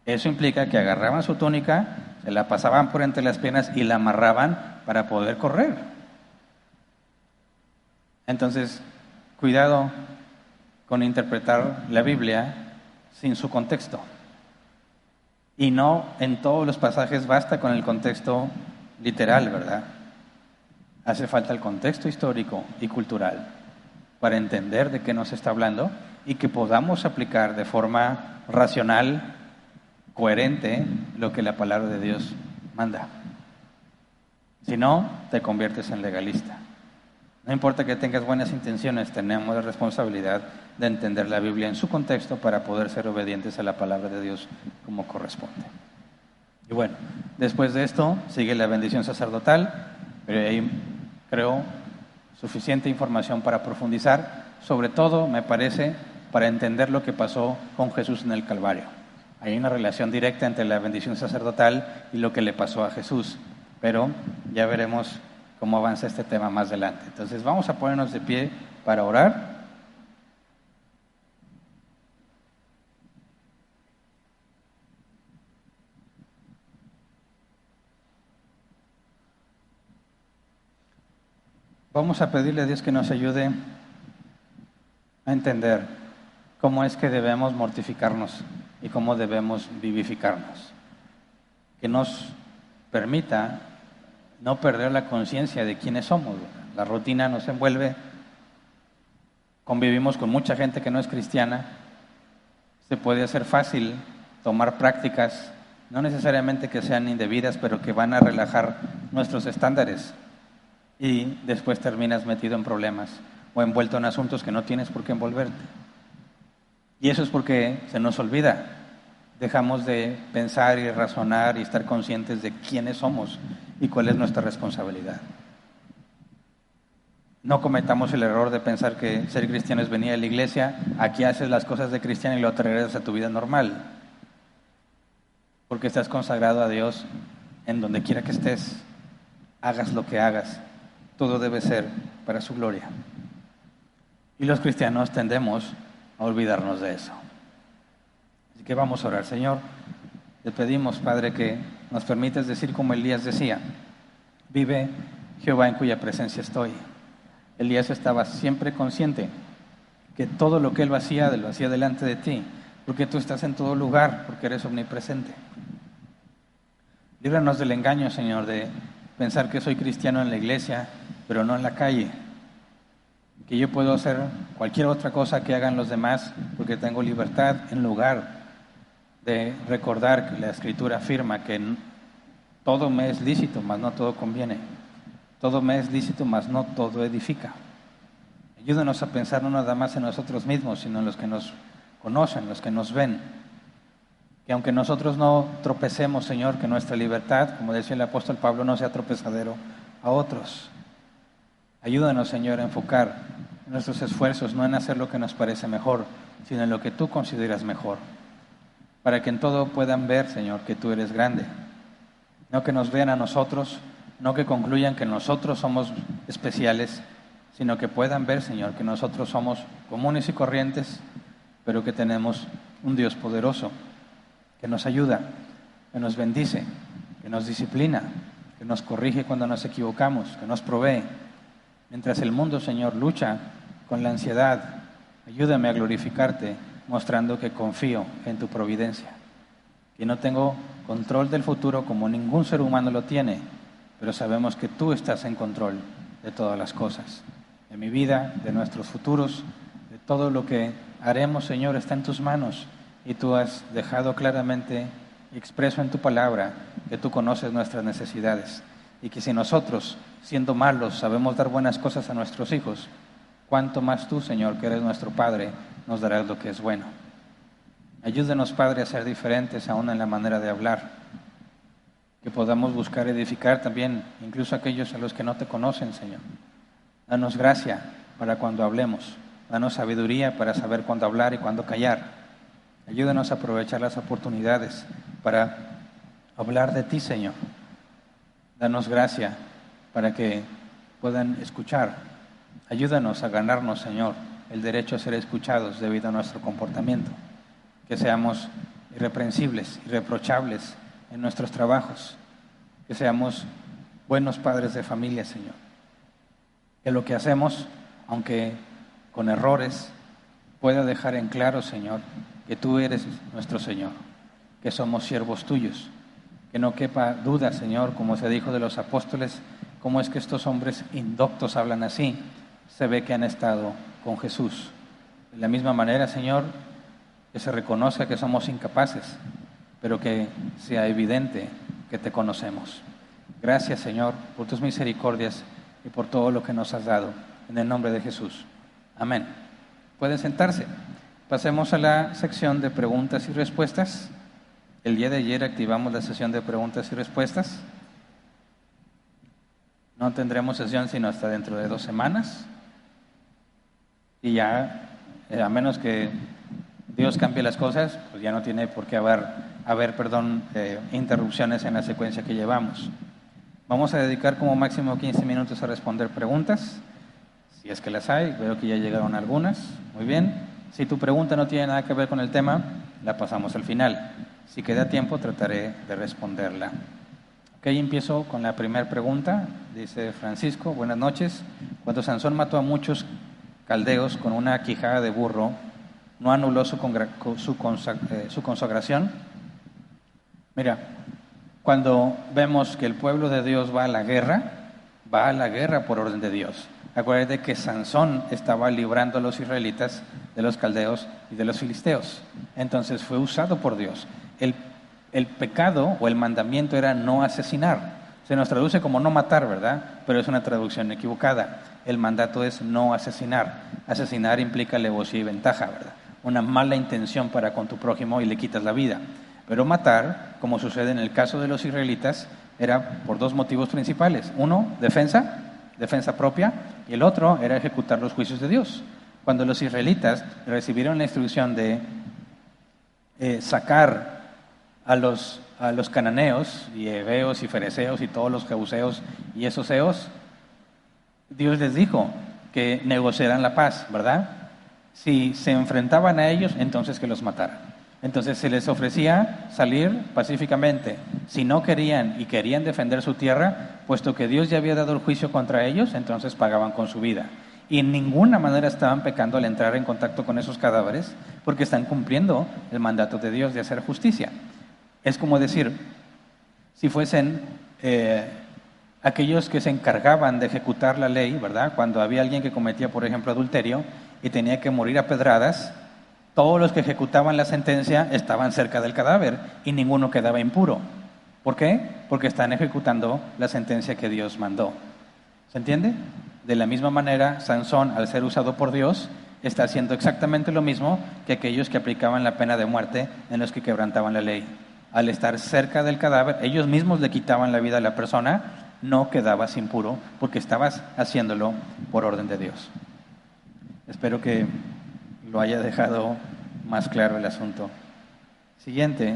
eso implica que agarraban su túnica, se la pasaban por entre las piernas y la amarraban para poder correr. Entonces, cuidado con interpretar la Biblia sin su contexto. Y no en todos los pasajes basta con el contexto literal, ¿verdad? Hace falta el contexto histórico y cultural para entender de qué nos está hablando y que podamos aplicar de forma racional, coherente, lo que la palabra de Dios manda. Si no, te conviertes en legalista. No importa que tengas buenas intenciones, tenemos la responsabilidad de entender la Biblia en su contexto para poder ser obedientes a la palabra de Dios como corresponde. Y bueno, después de esto sigue la bendición sacerdotal, pero ahí creo suficiente información para profundizar, sobre todo, me parece, para entender lo que pasó con Jesús en el Calvario. Hay una relación directa entre la bendición sacerdotal y lo que le pasó a Jesús, pero ya veremos cómo avanza este tema más adelante. Entonces vamos a ponernos de pie para orar. Vamos a pedirle a Dios que nos ayude a entender cómo es que debemos mortificarnos y cómo debemos vivificarnos. Que nos permita no perder la conciencia de quiénes somos. La rutina nos envuelve, convivimos con mucha gente que no es cristiana, se puede hacer fácil tomar prácticas, no necesariamente que sean indebidas, pero que van a relajar nuestros estándares y después terminas metido en problemas o envuelto en asuntos que no tienes por qué envolverte. Y eso es porque se nos olvida. Dejamos de pensar y razonar y estar conscientes de quiénes somos y cuál es nuestra responsabilidad. No cometamos el error de pensar que ser cristiano es venir a la iglesia, aquí haces las cosas de cristiano y lo traerás a tu vida normal. Porque estás consagrado a Dios en donde quiera que estés, hagas lo que hagas, todo debe ser para su gloria. Y los cristianos tendemos a olvidarnos de eso. Así que vamos a orar. Señor, te pedimos, Padre, que nos permitas decir como Elías decía: vive Jehová en cuya presencia estoy. Elías estaba siempre consciente que todo lo que él hacía, lo hacía delante de ti, porque tú estás en todo lugar, porque eres omnipresente. Líbranos del engaño, Señor, de pensar que soy cristiano en la iglesia, pero no en la calle. Que yo puedo hacer cualquier otra cosa que hagan los demás, porque tengo libertad, en lugar de recordar que la Escritura afirma que todo me es lícito, mas no todo conviene. Todo me es lícito, mas no todo edifica. Ayúdanos a pensar no nada más en nosotros mismos, sino en los que nos conocen, los que nos ven. Que aunque nosotros no tropecemos, Señor, que nuestra libertad, como decía el apóstol Pablo, no sea tropezadero a otros. Ayúdanos, Señor, a enfocar nuestros esfuerzos no en hacer lo que nos parece mejor, sino en lo que tú consideras mejor. Para que en todo puedan ver, Señor, que tú eres grande. No que nos vean a nosotros, no que concluyan que nosotros somos especiales, sino que puedan ver, Señor, que nosotros somos comunes y corrientes, pero que tenemos un Dios poderoso, que nos ayuda, que nos bendice, que nos disciplina, que nos corrige cuando nos equivocamos, que nos provee. Mientras el mundo, Señor, lucha con la ansiedad, ayúdame a glorificarte, mostrando que confío en tu providencia, que no tengo control del futuro como ningún ser humano lo tiene, pero sabemos que tú estás en control de todas las cosas, de mi vida, de nuestros futuros, de todo lo que haremos, Señor, está en tus manos, y tú has dejado claramente expreso en tu palabra que tú conoces nuestras necesidades, y que si nosotros, siendo malos, sabemos dar buenas cosas a nuestros hijos, cuánto más tú, Señor, que eres nuestro Padre, nos darás lo que es bueno. Ayúdenos, Padre, a ser diferentes aún en la manera de hablar, que podamos buscar edificar también incluso aquellos a los que no te conocen, Señor. Danos gracia para cuando hablemos, danos sabiduría para saber cuándo hablar y cuándo callar, Ayúdanos a aprovechar las oportunidades para hablar de ti, Señor. Danos gracia para que puedan escuchar. Ayúdanos a ganarnos, Señor, el derecho a ser escuchados debido a nuestro comportamiento. Que seamos irreprensibles, irreprochables en nuestros trabajos. Que seamos buenos padres de familia, Señor. Que lo que hacemos, aunque con errores, pueda dejar en claro, Señor, que tú eres nuestro Señor, que somos siervos tuyos. Que no quepa duda, Señor, como se dijo de los apóstoles, cómo es que estos hombres indoctos hablan así. Se ve que han estado con Jesús. De la misma manera, Señor, que se reconozca que somos incapaces, pero que sea evidente que te conocemos. Gracias, Señor, por tus misericordias y por todo lo que nos has dado. En el nombre de Jesús. Amén. Pueden sentarse. Pasemos a la sección de preguntas y respuestas. El día de ayer activamos la sesión de preguntas y respuestas. No tendremos sesión sino hasta dentro de 2 semanas. Y ya, a menos que Dios cambie las cosas, pues ya no tiene por qué haber interrupciones en la secuencia que llevamos. Vamos a dedicar como máximo 15 minutos a responder preguntas. Si es que las hay, veo que ya llegaron algunas. Muy bien. Si tu pregunta no tiene nada que ver con el tema, la pasamos al final. Si queda tiempo, trataré de responderla. Ok, empiezo con la primera pregunta. Dice Francisco, buenas noches. Cuando Sansón mató a muchos caldeos con una quijada de burro, ¿no anuló su consagración? Mira, cuando vemos que el pueblo de Dios va a la guerra por orden de Dios. Acuérdate que Sansón estaba librando a los israelitas de los caldeos y de los filisteos. Entonces fue usado por Dios. El pecado o el mandamiento era no asesinar. Se nos traduce como no matar, ¿verdad? Pero es una traducción equivocada. El mandato es no asesinar. Asesinar implica alevosía y ventaja, ¿verdad? Una mala intención para con tu prójimo y le quitas la vida. Pero matar, como sucede en el caso de los israelitas, era por 2 motivos principales. Uno, defensa propia, y el otro era ejecutar los juicios de Dios. Cuando los israelitas recibieron la instrucción de sacar a los cananeos y heveos y fereceos y todos los jebuseos y esoseos, Dios les dijo que negociaran la paz, ¿verdad? Si se enfrentaban a ellos, entonces que los mataran. Entonces se les ofrecía salir pacíficamente. Si no querían y querían defender su tierra, puesto que Dios ya había dado el juicio contra ellos, entonces pagaban con su vida. Y en ninguna manera estaban pecando al entrar en contacto con esos cadáveres, porque están cumpliendo el mandato de Dios de hacer justicia. Es como decir, si fuesen aquellos que se encargaban de ejecutar la ley, ¿verdad? Cuando había alguien que cometía, por ejemplo, adulterio y tenía que morir a pedradas, todos los que ejecutaban la sentencia estaban cerca del cadáver y ninguno quedaba impuro. ¿Por qué? Porque están ejecutando la sentencia que Dios mandó. ¿Se entiende? De la misma manera, Sansón, al ser usado por Dios, está haciendo exactamente lo mismo que aquellos que aplicaban la pena de muerte en los que quebrantaban la ley. Al estar cerca del cadáver, ellos mismos le quitaban la vida a la persona, no quedabas impuro porque estabas haciéndolo por orden de Dios. Espero que lo haya dejado más claro el asunto. Siguiente,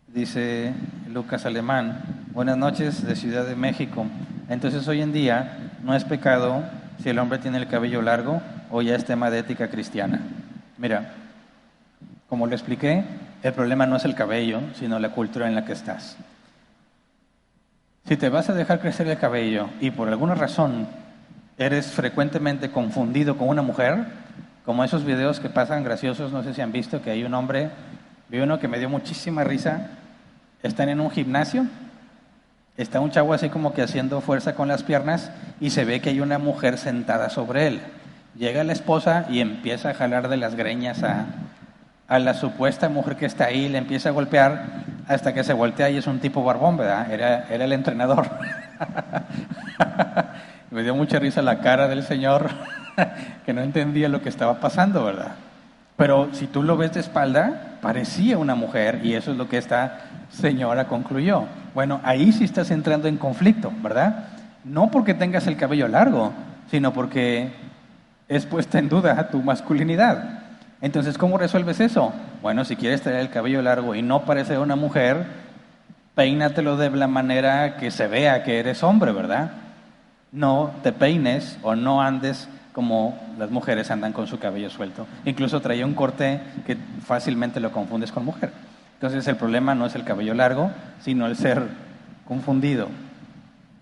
dice Lucas Alemán, buenas noches de Ciudad de México. Entonces hoy en día no es pecado si el hombre tiene el cabello largo o ya es tema de ética cristiana. Mira, como le expliqué, el problema no es el cabello, sino la cultura en la que estás. Si te vas a dejar crecer el cabello y por alguna razón eres frecuentemente confundido con una mujer, como esos videos que pasan graciosos, no sé si han visto que hay un hombre, vi uno que me dio muchísima risa, están en un gimnasio, está un chavo así como que haciendo fuerza con las piernas y se ve que hay una mujer sentada sobre él. Llega la esposa y empieza a jalar de las greñas a la supuesta mujer que está ahí, le empieza a golpear hasta que se voltea y es un tipo barbón, ¿verdad? Era el entrenador. Me dio mucha risa la cara del señor que no entendía lo que estaba pasando, ¿verdad? Pero si tú lo ves de espalda, parecía una mujer y eso es lo que esta señora concluyó. Bueno, ahí sí estás entrando en conflicto, ¿verdad? No porque tengas el cabello largo, sino porque es puesta en duda tu masculinidad. Entonces, ¿cómo resuelves eso? Bueno, si quieres tener el cabello largo y no parecer una mujer, peínatelo de la manera que se vea que eres hombre, ¿verdad? No te peines o no andes como las mujeres andan con su cabello suelto. Incluso traía un corte que fácilmente lo confundes con mujer. Entonces el problema no es el cabello largo, sino el ser confundido.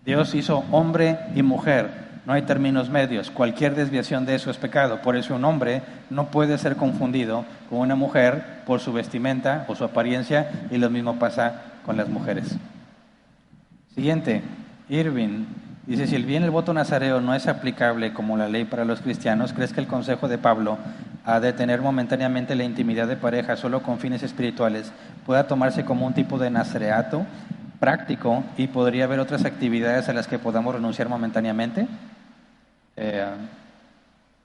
Dios hizo hombre y mujer, no hay términos medios. Cualquier desviación de eso es pecado. Por eso un hombre no puede ser confundido con una mujer por su vestimenta o su apariencia, y lo mismo pasa con las mujeres. Siguiente, Irving dice, si bien el voto nazareo no es aplicable como la ley para los cristianos, ¿crees que el consejo de Pablo a detener momentáneamente la intimidad de pareja solo con fines espirituales pueda tomarse como un tipo de nazareato práctico y podría haber otras actividades a las que podamos renunciar momentáneamente?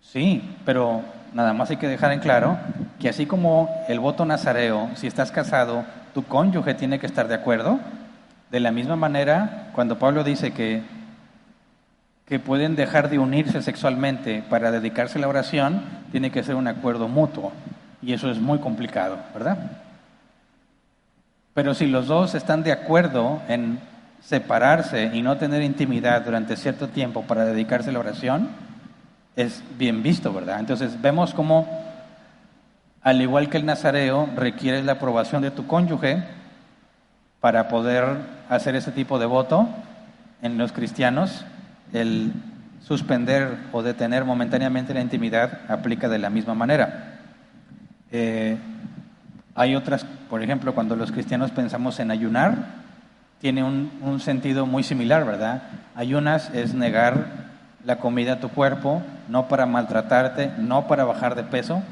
Sí, pero nada más hay que dejar en claro que así como el voto nazareo, si estás casado, tu cónyuge tiene que estar de acuerdo. De la misma manera, cuando Pablo dice que pueden dejar de unirse sexualmente para dedicarse a la oración, tiene que ser un acuerdo mutuo. Y eso es muy complicado, ¿verdad? Pero si los dos están de acuerdo en separarse y no tener intimidad durante cierto tiempo para dedicarse a la oración, es bien visto, ¿verdad? Entonces vemos cómo, al igual que el nazareo, requieres la aprobación de tu cónyuge para poder hacer ese tipo de voto. En los cristianos, el suspender o detener momentáneamente la intimidad aplica de la misma manera. Hay otras, por ejemplo, cuando los cristianos pensamos en ayunar, tiene un sentido muy similar, ¿verdad? Ayunas es negar la comida a tu cuerpo, no para maltratarte, no para bajar de peso,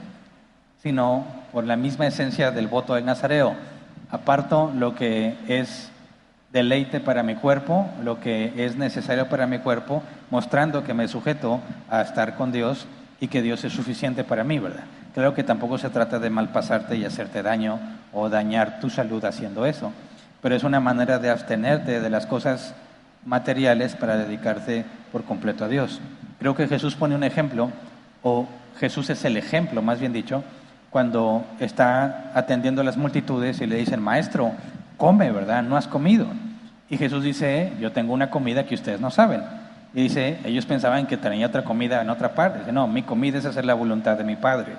sino por la misma esencia del voto del nazareo. Aparto lo que es deleite para mi cuerpo, lo que es necesario para mi cuerpo, mostrando que me sujeto a estar con Dios y que Dios es suficiente para mí, ¿verdad? Claro que tampoco se trata de malpasarte y hacerte daño o dañar tu salud haciendo eso, pero es una manera de abstenerte de las cosas materiales para dedicarte por completo a Dios. Creo que Jesús pone un ejemplo, o Jesús es el ejemplo, más bien dicho, cuando está atendiendo a las multitudes y le dicen, maestro, come, ¿verdad? No has comido. Y Jesús dice, yo tengo una comida que ustedes no saben. Y dice, ellos pensaban que tenía otra comida en otra parte. Dice, no, mi comida es hacer la voluntad de mi Padre.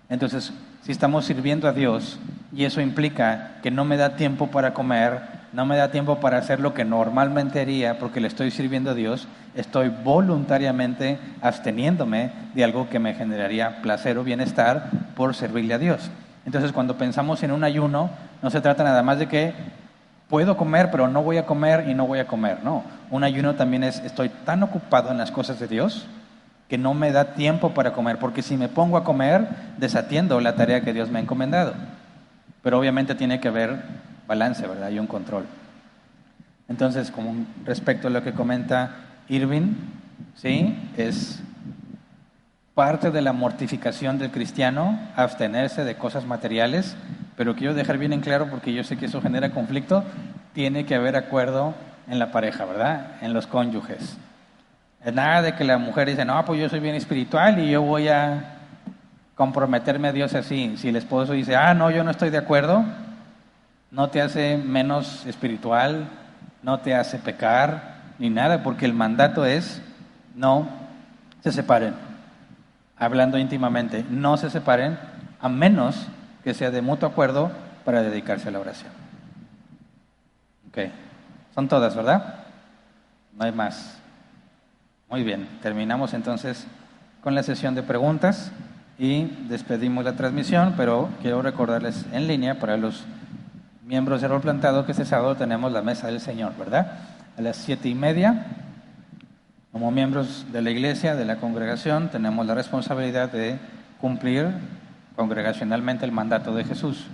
Entonces, si estamos sirviendo a Dios y eso implica que no me da tiempo para comer, no me da tiempo para hacer lo que normalmente haría porque le estoy sirviendo a Dios, estoy voluntariamente absteniéndome de algo que me generaría placer o bienestar por servirle a Dios. Entonces, cuando pensamos en un ayuno, no se trata nada más de que puedo comer, pero no voy a comer y no voy a comer. No, un ayuno también es, estoy tan ocupado en las cosas de Dios que no me da tiempo para comer, porque si me pongo a comer, desatiendo la tarea que Dios me ha encomendado. Pero obviamente tiene que haber balance, ¿verdad? Y un control. Entonces, como respecto a lo que comenta Irving, ¿sí? Es parte de la mortificación del cristiano abstenerse de cosas materiales, pero quiero dejar bien en claro, porque yo sé que eso genera conflicto, tiene que haber acuerdo en la pareja, ¿verdad? En los cónyuges. Nada de que la mujer dice, no, pues yo soy bien espiritual y yo voy a comprometerme a Dios así. Si el esposo dice, no, yo no estoy de acuerdo, no te hace menos espiritual, no te hace pecar, ni nada, porque el mandato es, no se separen. Hablando íntimamente, no se separen, a menos que sea de mutuo acuerdo para dedicarse a la oración. Ok, son todas, ¿verdad? No hay más. Muy bien, terminamos entonces con la sesión de preguntas y despedimos la transmisión, pero quiero recordarles en línea para los miembros de Rol Plantado que este sábado tenemos la Mesa del Señor, ¿verdad? A las 7:30, como miembros de la iglesia, de la congregación, tenemos la responsabilidad de cumplir congregacionalmente el mandato de Jesús.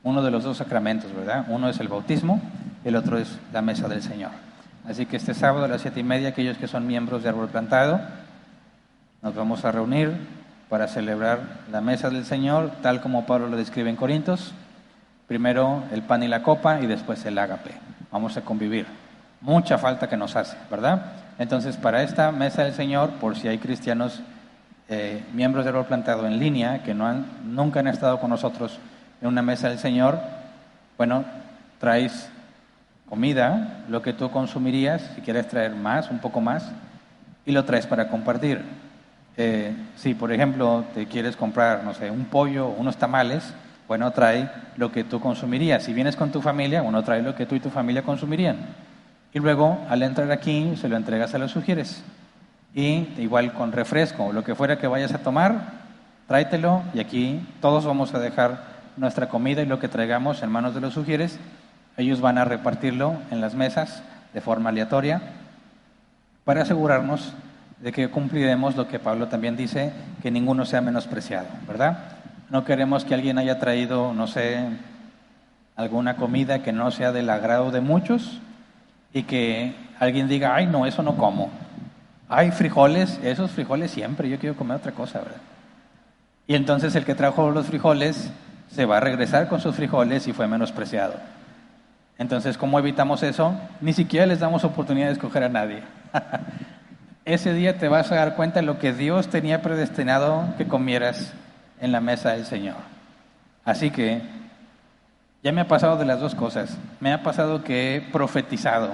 Uno de los dos sacramentos, ¿verdad? Uno es el bautismo, el otro es la Mesa del Señor. Así que este sábado a las 7:30, aquellos que son miembros de Árbol Plantado, nos vamos a reunir para celebrar la Mesa del Señor, tal como Pablo lo describe en Corintios. Primero el pan y la copa y después el ágape. Vamos a convivir. Mucha falta que nos hace, ¿verdad? Entonces, para esta Mesa del Señor, por si hay cristianos miembros del Árbol Plantado en línea, que nunca han estado con nosotros en una mesa del Señor, bueno, traes comida, lo que tú consumirías, si quieres traer más, un poco más, y lo traes para compartir. Si, por ejemplo, te quieres comprar, no sé, un pollo o unos tamales, bueno, trae lo que tú consumirías. Si vienes con tu familia, bueno, trae lo que tú y tu familia consumirían. Y luego, al entrar aquí, se lo entregas a los sugieres. Y igual con refresco, lo que fuera que vayas a tomar, tráetelo, y aquí todos vamos a dejar nuestra comida y lo que traigamos en manos de los sugieres. Ellos van a repartirlo en las mesas de forma aleatoria para asegurarnos de que cumpliremos lo que Pablo también dice, que ninguno sea menospreciado, ¿verdad? No queremos que alguien haya traído, no sé, alguna comida que no sea del agrado de muchos y que alguien diga, ay, no, eso no como. Hay frijoles, esos frijoles siempre, yo quiero comer otra cosa, ¿verdad? Y entonces el que trajo los frijoles se va a regresar con sus frijoles y fue menospreciado. Entonces, ¿cómo evitamos eso? Ni siquiera les damos oportunidad de escoger a nadie. Ese día te vas a dar cuenta de lo que Dios tenía predestinado que comieras en la mesa del Señor. Así que ya me ha pasado de las dos cosas. Me ha pasado que he profetizado.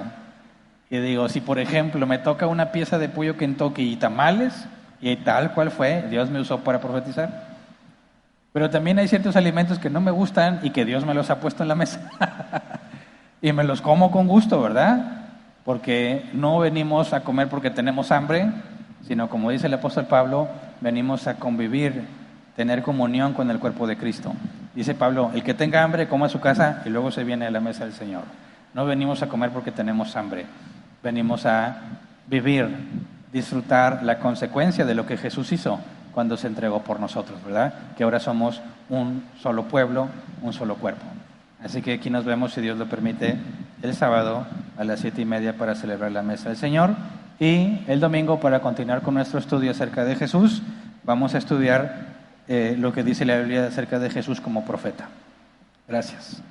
Y digo, si por ejemplo me toca una pieza de pollo Kentucky y tamales, y tal cual fue, Dios me usó para profetizar. Pero también hay ciertos alimentos que no me gustan y que Dios me los ha puesto en la mesa. Y me los como con gusto, ¿verdad? Porque no venimos a comer porque tenemos hambre, sino como dice el apóstol Pablo, venimos a convivir, tener comunión con el cuerpo de Cristo. Dice Pablo, el que tenga hambre, coma a su casa y luego se viene a la mesa del Señor. No venimos a comer porque tenemos hambre, venimos a vivir, disfrutar la consecuencia de lo que Jesús hizo cuando se entregó por nosotros, ¿verdad? Que ahora somos un solo pueblo, un solo cuerpo. Así que aquí nos vemos, si Dios lo permite, el sábado a las 7:30 para celebrar la mesa del Señor. Y el domingo, para continuar con nuestro estudio acerca de Jesús, vamos a estudiar lo que dice la Biblia acerca de Jesús como profeta. Gracias.